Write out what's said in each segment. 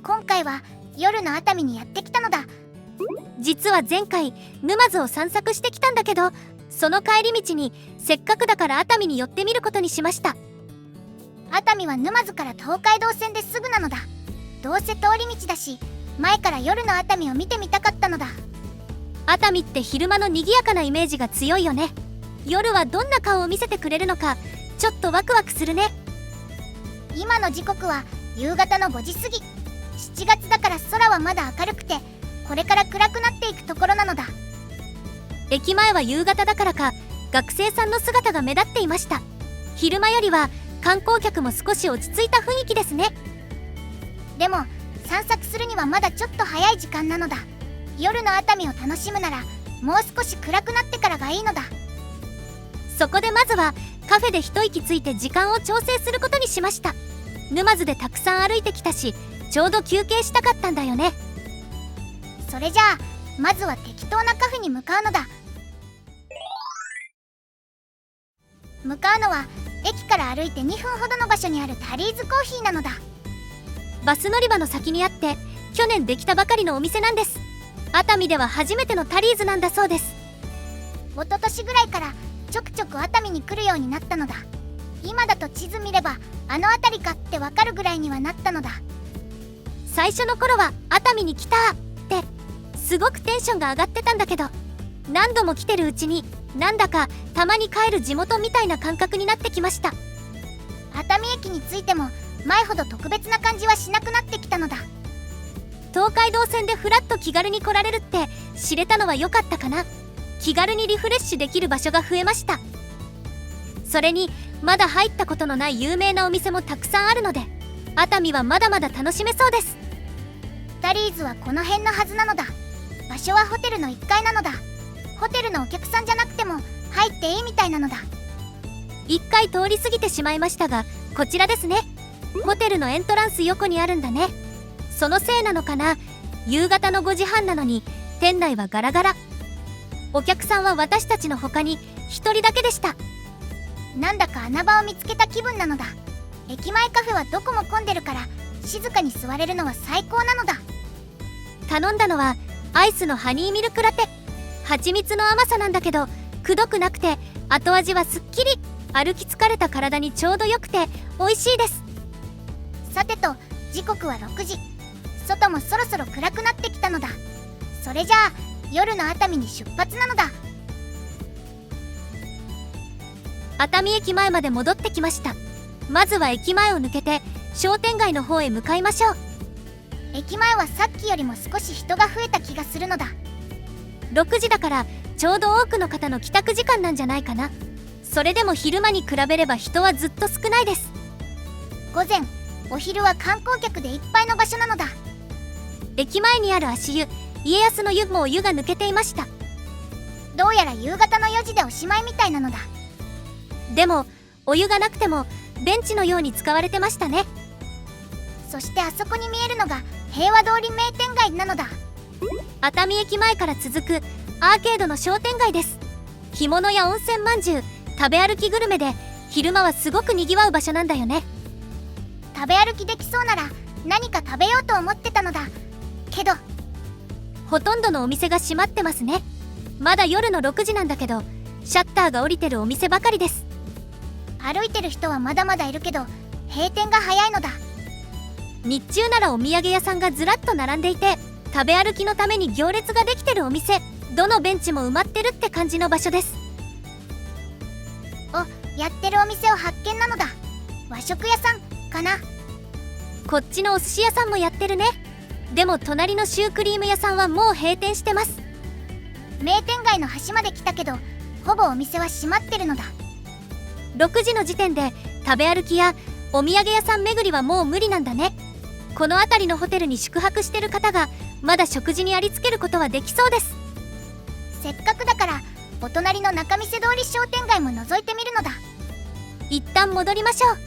今回は夜の熱海にやってきたのだ。実は前回沼津を散策してきたんだけど、その帰り道にせっかくだから熱海に寄ってみることにしました。熱海は沼津から東海道線ですぐなのだ。どうせ通り道だし、前から夜の熱海を見てみたかったのだ。熱海って昼間の賑やかなイメージが強いよね。夜はどんな顔を見せてくれるのかちょっとワクワクするね。今の時刻は夕方の5時過ぎ。7月だから空はまだ明るくて、これから暗くなっていくところなのだ。駅前は夕方だからか学生さんの姿が目立っていました。昼間よりは観光客も少し落ち着いた雰囲気ですね。でも散策するにはまだちょっと早い時間なのだ。夜の熱海を楽しむならもう少し暗くなってからがいいのだ。そこでまずはカフェで一息ついて時間を調整することにしました。沼津でたくさん歩いてきたし、ちょうど休憩したかったんだよね。それじゃあまずは適当なカフェに向かうのだ。向かうのは駅から歩いて2分ほどの場所にあるタリーズコーヒーなのだ。バス乗り場の先にあって去年できたばかりのお店なんです。熱海では初めてのタリーズなんだそうです。一昨年ぐらいからちょくちょく熱海に来るようになったのだ。今だと地図見ればあの辺りかってわかるぐらいにはなったのだ。最初の頃は熱海に来たってすごくテンションが上がってたんだけど、何度も来てるうちになんだかたまに帰る地元みたいな感覚になってきました。熱海駅に着いても前ほど特別な感じはしなくなってきたのだ。東海道線でふらっと気軽に来られるって知れたのは良かったかな。気軽にリフレッシュできる場所が増えました。それにまだ入ったことのない有名なお店もたくさんあるので、熱海はまだまだ楽しめそうです。タリーズはこの辺のはずなのだ。場所はホテルの1階なのだ。ホテルのお客さんじゃなくても入っていいみたいなのだ。1回通り過ぎてしまいましたが、こちらですね。ホテルのエントランス横にあるんだね。そのせいなのかな、夕方の5時半なのに店内はガラガラ。お客さんは私たちの他に1人だけでした。なんだか穴場を見つけた気分なのだ。駅前カフェはどこも混んでるから静かに座れるのは最高なのだ。頼んだのはアイスのハニーミルクラテ。蜂蜜の甘さなんだけどくどくなくて後味はすっきり、歩き疲れた体にちょうどよくて美味しいです。さてと時刻は6時。外もそろそろ暗くなってきたのだ。それじゃあ夜の熱海に出発なのだ。熱海駅前まで戻ってきました。まずは駅前を抜けて商店街の方へ向かいましょう。駅前はさっきよりも少し人が増えた気がするのだ。6時だからちょうど多くの方の帰宅時間なんじゃないかな。それでも昼間に比べれば人はずっと少ないです。午前お昼は観光客でいっぱいの場所なのだ。駅前にある足湯、家康の湯もお湯が抜けていました。どうやら夕方の4時でおしまいみたいなのだ。でもお湯がなくてもベンチのように使われてましたね。そしてあそこに見えるのが平和通り名店街なのだ。熱海駅前から続くアーケードの商店街です。干物や温泉まんじゅう、食べ歩きグルメで昼間はすごくにぎわう場所なんだよね。食べ歩きできそうなら何か食べようと思ってたのだけど、ほとんどのお店が閉まってますね。まだ夜の6時なんだけどシャッターが降りてるお店ばかりです。歩いてる人はまだまだいるけど閉店が早いのだ。日中ならお土産屋さんがずらっと並んでいて、食べ歩きのために行列ができてるお店、どのベンチも埋まってるって感じの場所です。やってるお店を発見なのだ。和食屋さんかな。こっちのお寿司屋さんもやってるね。でも隣のシュークリーム屋さんはもう閉店してます。名店街の端まで来たけどほぼお店は閉まってるのだ。6時の時点で食べ歩きやお土産屋さん巡りはもう無理なんだね。この辺りのホテルに宿泊してる方がまだ食事にありつけることはできそうです。せっかくだからお隣の仲見世通り商店街も覗いてみるのだ。一旦戻りましょう。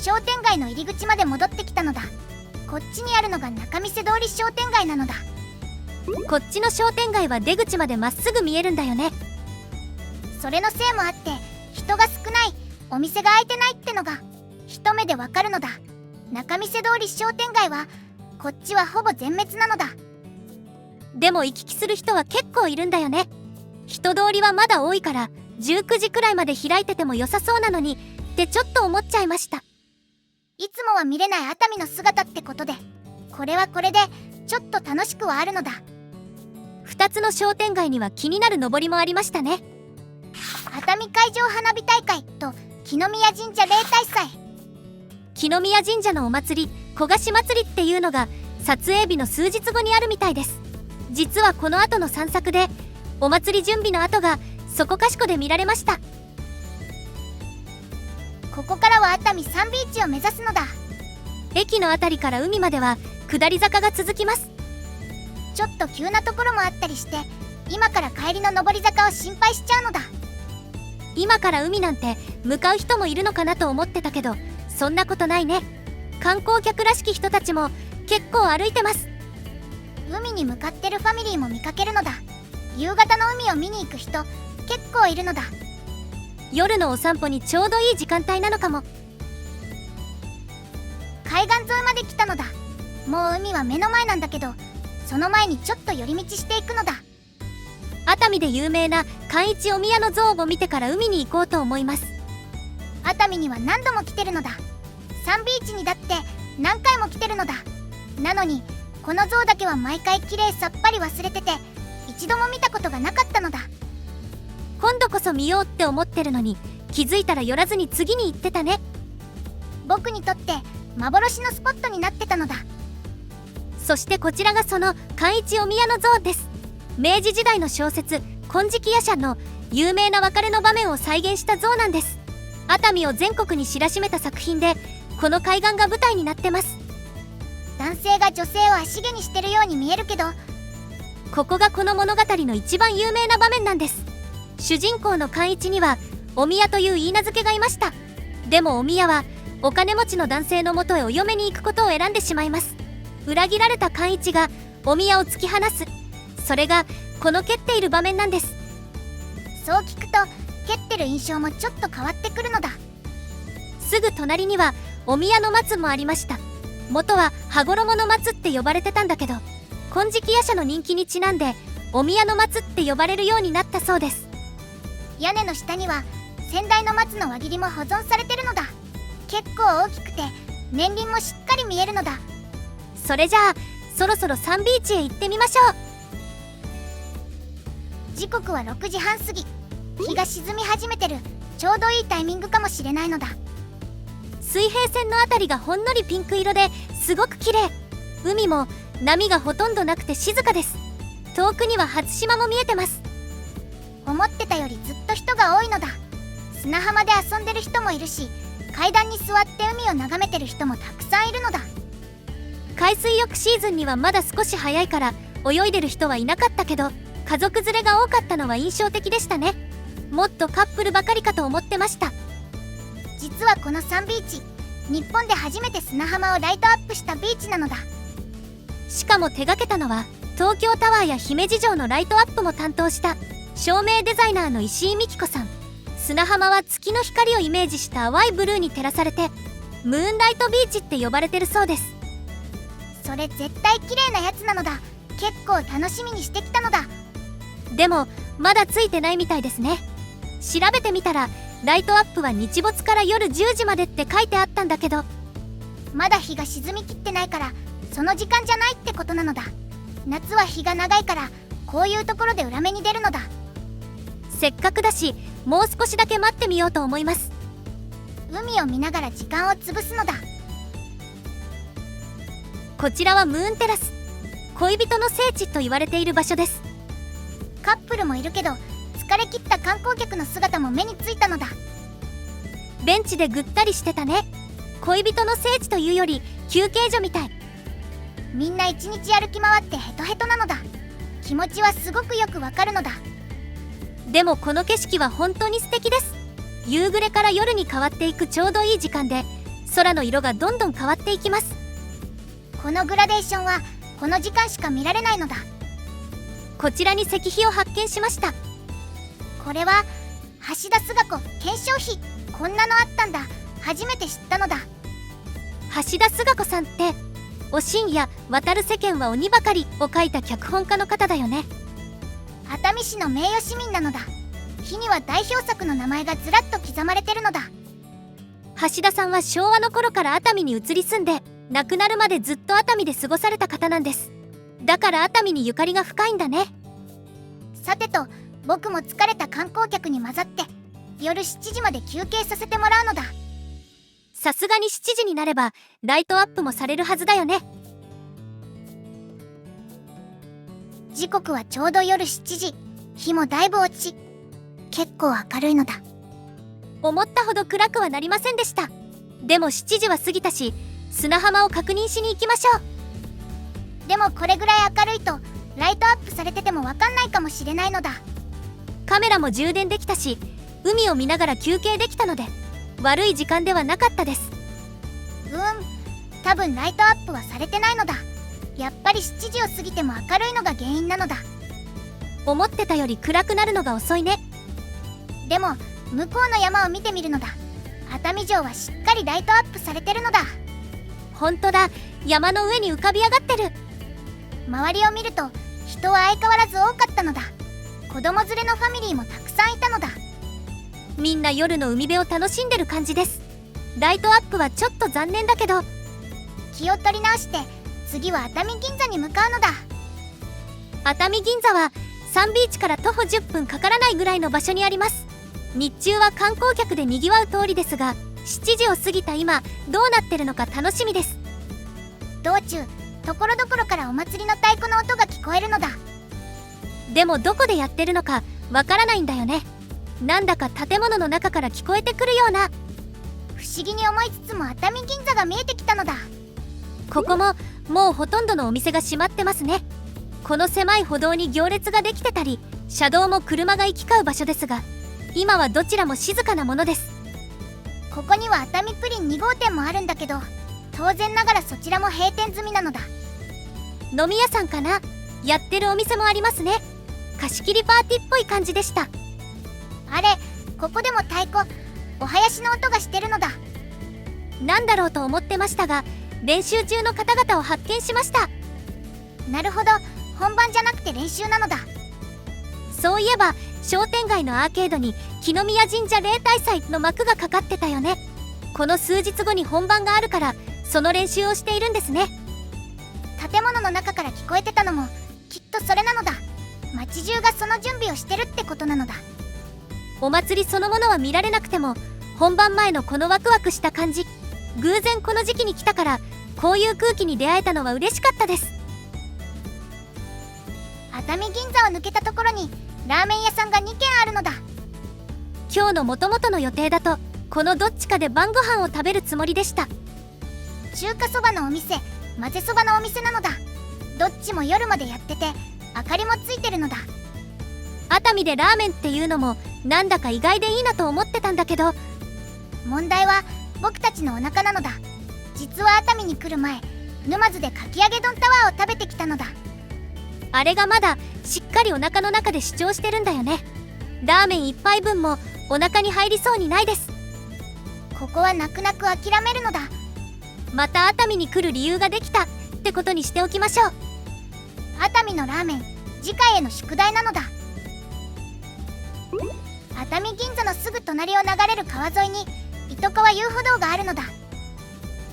商店街の入り口まで戻ってきたのだ。こっちにあるのが仲見世通り商店街なのだ。こっちの商店街は出口までまっすぐ見えるんだよね。それのせいもあって人が少ない、お店が開いてないってのが一目でわかるのだ。仲見世通り商店街はこっちはほぼ全滅なのだ。でも行き来する人は結構いるんだよね。人通りはまだ多いから19時くらいまで開いてても良さそうなのにってちょっと思っちゃいました。いつもは見れない熱海の姿ってことで、これはこれでちょっと楽しくはあるのだ。2つの商店街には気になる上りもありましたね。熱海海上花火大会と木の宮神社例大祭。木の宮神社のお祭り、小菓子祭りっていうのが撮影日の数日後にあるみたいです。実はこの後の散策でお祭り準備の跡がそこかしこで見られました。ここからは熱海サンビーチを目指すのだ。駅の辺りから海までは下り坂が続きます。ちょっと急なところもあったりして、今から帰りの上り坂を心配しちゃうのだ。今から海なんて向かう人もいるのかなと思ってたけど、そんなことないね。観光客らしき人たちも結構歩いてます。海に向かってるファミリーも見かけるのだ。夕方の海を見に行く人結構いるのだ。夜のお散歩にちょうどいい時間帯なのかも。海岸沿いまで来たのだ。もう海は目の前なんだけど、その前にちょっと寄り道していくのだ。熱海で有名な寛一お宮の像を見てから海に行こうと思います。熱海には何度も来てるのだ。サンビーチにだって何回も来てるのだ。なのにこの像だけは毎回きれいさっぱり忘れてて、一度も見たことがなかったのだ。今度こそ見ようって思ってるのに気づいたら寄らずに次に行ってたね。僕にとって幻のスポットになってたのだ。そしてこちらがその寛一お宮の像です。明治時代の小説「金色夜叉」の有名な別れの場面を再現した像なんです。熱海を全国に知らしめた作品で、この海岸が舞台になってます。男性が女性を足毛にしてるように見えるけど、ここがこの物語の一番有名な場面なんです。主人公の寛一にはお宮という言い名付けがいました。でもお宮はお金持ちの男性のもとへお嫁に行くことを選んでしまいます。裏切られた寛一がお宮を突き放す、それがこの蹴っている場面なんです。そう聞くと蹴ってる印象もちょっと変わってくるのだ。すぐ隣にはお宮の松もありました。元は羽衣の松って呼ばれてたんだけど、金色夜叉の人気にちなんでお宮の松って呼ばれるようになったそうです。屋根の下には先代の松の輪切りも保存されてるのだ。結構大きくて年輪もしっかり見えるのだ。それじゃあそろそろサンビーチへ行ってみましょう。時刻は6時半過ぎ。日が沈み始めてるちょうどいいタイミングかもしれないのだ。水平線のあたりがほんのりピンク色ですごく綺麗。海も波がほとんどなくて静かです。遠くには初島も見えてます。思ってたよりずっと人が多いのだ。砂浜で遊んでる人もいるし、階段に座って海を眺めてる人もたくさんいるのだ。海水浴シーズンにはまだ少し早いから泳いでる人はいなかったけど、家族連れが多かったのは印象的でしたね。もっとカップルばかりかと思ってました。実はこのサンビーチ、日本で初めて砂浜をライトアップしたビーチなのだ。しかも手掛けたのは東京タワーや姫路城のライトアップも担当した照明デザイナーの石井美希子さん。砂浜は月の光をイメージした淡いブルーに照らされてムーンライトビーチって呼ばれてるそうです。それ絶対綺麗なやつなのだ。結構楽しみにしてきたのだ。でもまだついてないみたいですね。調べてみたらライトアップは日没から夜10時までって書いてあったんだけど、まだ日が沈みきってないからその時間じゃないってことなのだ。夏は日が長いからこういうところで裏目に出るのだ。せっかくだしもう少しだけ待ってみようと思います。海を見ながら時間を潰すのだ。こちらはムーンテラス、恋人の聖地と言われている場所です。カップルもいるけど疲れ切った観光客の姿も目についたのだ。ベンチでぐったりしてたね。恋人の聖地というより休憩所みたい。みんな一日歩き回ってヘトヘトなのだ。気持ちはすごくよくわかるのだ。でもこの景色は本当に素敵です。夕暮れから夜に変わっていくちょうどいい時間で空の色がどんどん変わっていきます。このグラデーションはこの時間しか見られないのだ。こちらに石碑を発見しました。これは橋田壽賀子顕彰碑。こんなのあったんだ。初めて知ったのだ。橋田壽賀子さんって「おしんや渡る世間は鬼ばかり」を書いた脚本家の方だよね。熱海市の名誉市民なのだ。碑には代表作の名前がずらっと刻まれてるのだ。橋田さんは昭和の頃から熱海に移り住んで、亡くなるまでずっと熱海で過ごされた方なんです。だから熱海にゆかりが深いんだね。さてと、僕も疲れた観光客に混ざって夜7時まで休憩させてもらうのだ。さすがに7時になればライトアップもされるはずだよね。時刻はちょうど夜7時。日もだいぶ落ち、結構明るいのだ。思ったほど暗くはなりませんでした。でも7時は過ぎたし、砂浜を確認しに行きましょう。でもこれぐらい明るいとライトアップされててもわかんないかもしれないのだ。カメラも充電できたし、海を見ながら休憩できたので悪い時間ではなかったです。多分ライトアップはされてないのだ。やっぱり7時を過ぎても明るいのが原因なのだ。思ってたより暗くなるのが遅いね。でも向こうの山を見てみるのだ。熱海城はしっかりライトアップされてるのだ。ほんとだ、山の上に浮かび上がってる。周りを見ると人は相変わらず多かったのだ。子供連れのファミリーもたくさんいたのだ。みんな夜の海辺を楽しんでる感じです。ライトアップはちょっと残念だけど、気を取り直して次は熱海銀座に向かうのだ。熱海銀座はサンビーチから徒歩10分かからないぐらいの場所にあります。日中は観光客でにぎわう通りですが、7時を過ぎた今どうなってるのか楽しみです。道中ところどころからお祭りの太鼓の音が聞こえるのだ。でもどこでやってるのかわからないんだよね。なんだか建物の中から聞こえてくるような。不思議に思いつつも熱海銀座が見えてきたのだ。ここももうほとんどのお店が閉まってますね。この狭い歩道に行列ができてたり、車道も車が行き交う場所ですが、今はどちらも静かなものです。ここには熱海プリン2号店もあるんだけど、当然ながらそちらも閉店済みなのだ。飲み屋さんかな。やってるお店もありますね。貸し切りパーティーっぽい感じでした。あれ、ここでも太鼓、お囃子の音がしてるのだ。なんだろうと思ってましたが、練習中の方々を発見しました。なるほど、本番じゃなくて練習なのだ。そういえば商店街のアーケードに木の宮神社例大祭の幕がかかってたよね。この数日後に本番があるからその練習をしているんですね。建物の中から聞こえてたのもきっとそれなのだ。街中がその準備をしてるってことなのだ。お祭りそのものは見られなくても、本番前のこのワクワクした感じ、偶然この時期に来たからこういう空気に出会えたのは嬉しかったです。熱海銀座を抜けたところにラーメン屋さんが2軒あるのだ。今日の元々の予定だとこのどっちかで晩ご飯を食べるつもりでした。中華そばのお店、混ぜそばのお店なのだ。どっちも夜までやってて明かりもついてるのだ。熱海でラーメンっていうのもなんだか意外でいいなと思ってたんだけど、問題は僕たちのお腹なのだ。実は熱海に来る前、沼津でかき揚げ丼タワーを食べてきたのだ。あれがまだしっかりお腹の中で主張してるんだよね。ラーメン1杯分もお腹に入りそうにないです。ここは泣く泣く諦めるのだ。また熱海に来る理由ができたってことにしておきましょう。熱海のラーメン、次回への宿題なのだ。熱海銀座のすぐ隣を流れる川沿いに糸川遊歩道があるのだ。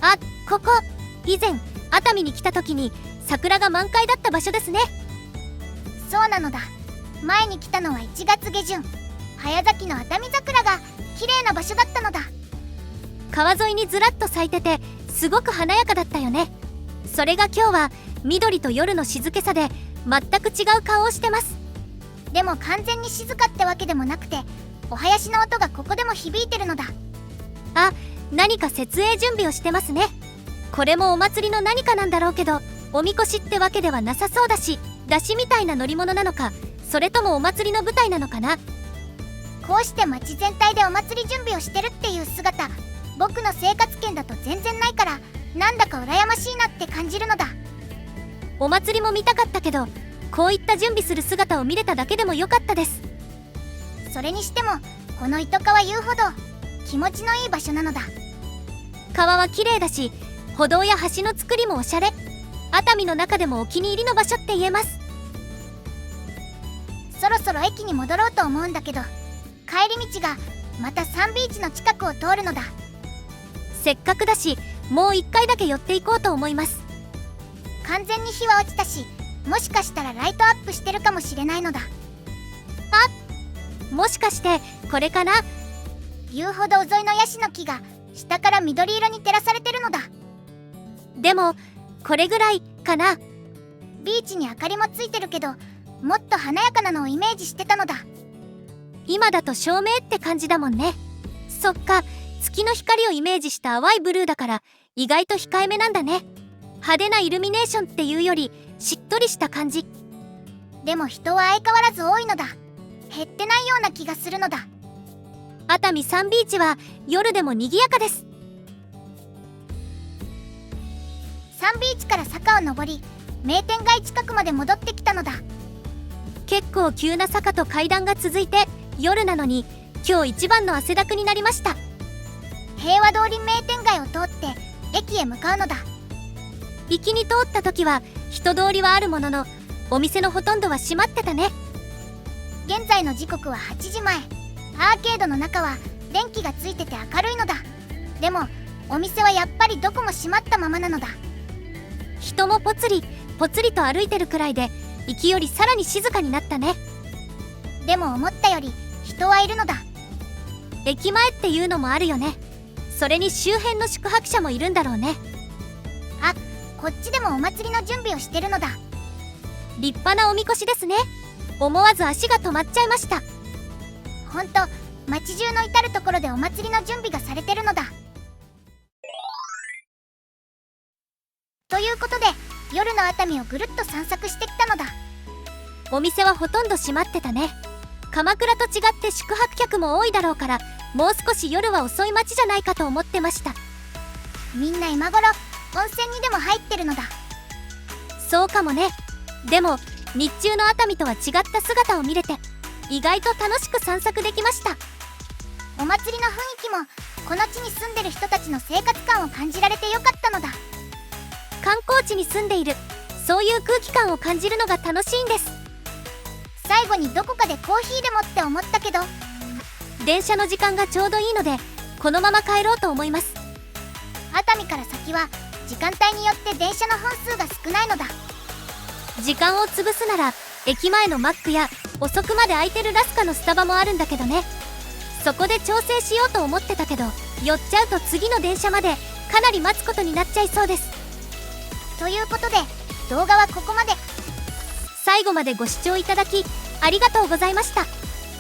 あ、ここ以前熱海に来た時に桜が満開だった場所ですね。そうなのだ。前に来たのは1月下旬、早咲きの熱海桜が綺麗な場所だったのだ。川沿いにずらっと咲いててすごく華やかだったよね。それが今日は緑と夜の静けさで全く違う顔をしてます。でも完全に静かってわけでもなくて、お囃子の音がここでも響いてるのだ。あ、何か設営準備をしてますね。これもお祭りの何かなんだろうけど、おみこしってわけではなさそうだし、出汁みたいな乗り物なのか、それともお祭りの舞台なのかな。こうして街全体でお祭り準備をしてるっていう姿、僕の生活圏だと全然ないから、なんだか羨ましいなって感じるのだ。お祭りも見たかったけど、こういった準備する姿を見れただけでも良かったです。それにしてもこの糸川遊歩道、気持ちのいい場所なのだ。川は綺麗だし、歩道や橋の作りもおしゃれ。熱海の中でもお気に入りの場所って言えます。そろそろ駅に戻ろうと思うんだけど、帰り道がまたサンビーチの近くを通るのだ。せっかくだしもう一回だけ寄っていこうと思います。完全に日は落ちたし、もしかしたらライトアップしてるかもしれないのだ。もしかしてこれかな。遊歩道沿いのヤシの木が下から緑色に照らされてるのだ。でもこれぐらいかな。ビーチに明かりもついてるけど、もっと華やかなのをイメージしてたのだ。今だと照明って感じだもんね。そっか、月の光をイメージした淡いブルーだから意外と控えめなんだね。派手なイルミネーションっていうよりしっとりした感じ。でも人は相変わらず多いのだ。減ってないような気がするのだ。熱海サンビーチは夜でも賑やかです。サンビーチから坂を登り、名店街近くまで戻ってきたのだ。結構急な坂と階段が続いて夜なのに今日一番の汗だくになりました。平和通り名店街を通って駅へ向かうのだ。行きに通った時は人通りはあるものの、お店のほとんどは閉まってたね。現在の時刻は8時前。アーケードの中は電気がついてて明るいのだ。でもお店はやっぱりどこも閉まったままなのだ。人もぽつりぽつりと歩いてるくらいで、行きよりさらに静かになったね。でも思ったより人はいるのだ。駅前っていうのもあるよね。それに周辺の宿泊者もいるんだろうね。あ、こっちでもお祭りの準備をしてるのだ。立派なおみこしですね。思わず足が止まっちゃいました。ほんと、街中の至る所でお祭りの準備がされてるのだ。ということで、夜の熱海をぐるっと散策してきたのだ。お店はほとんど閉まってたね。鎌倉と違って宿泊客も多いだろうから、もう少し夜は遅い街じゃないかと思ってました。みんな今頃温泉にでも入ってるのだ。そうかもね。でも日中の熱海とは違った姿を見れて、意外と楽しく散策できました。お祭りの雰囲気もこの地に住んでる人たちの生活感を感じられてよかったのだ。観光地に住んでいる、そういう空気感を感じるのが楽しいんです。最後にどこかでコーヒーでもって思ったけど、電車の時間がちょうどいいのでこのまま帰ろうと思います。熱海から先は時間帯によって電車の本数が少ないのだ。時間を潰すなら駅前のマックや遅くまで空いてるラスカのスタバもあるんだけどね。そこで調整しようと思ってたけど、寄っちゃうと次の電車までかなり待つことになっちゃいそうです。ということで動画はここまで。最後までご視聴いただきありがとうございました。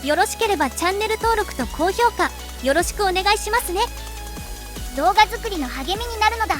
よろしければチャンネル登録と高評価よろしくお願いしますね。動画作りの励みになるのだ。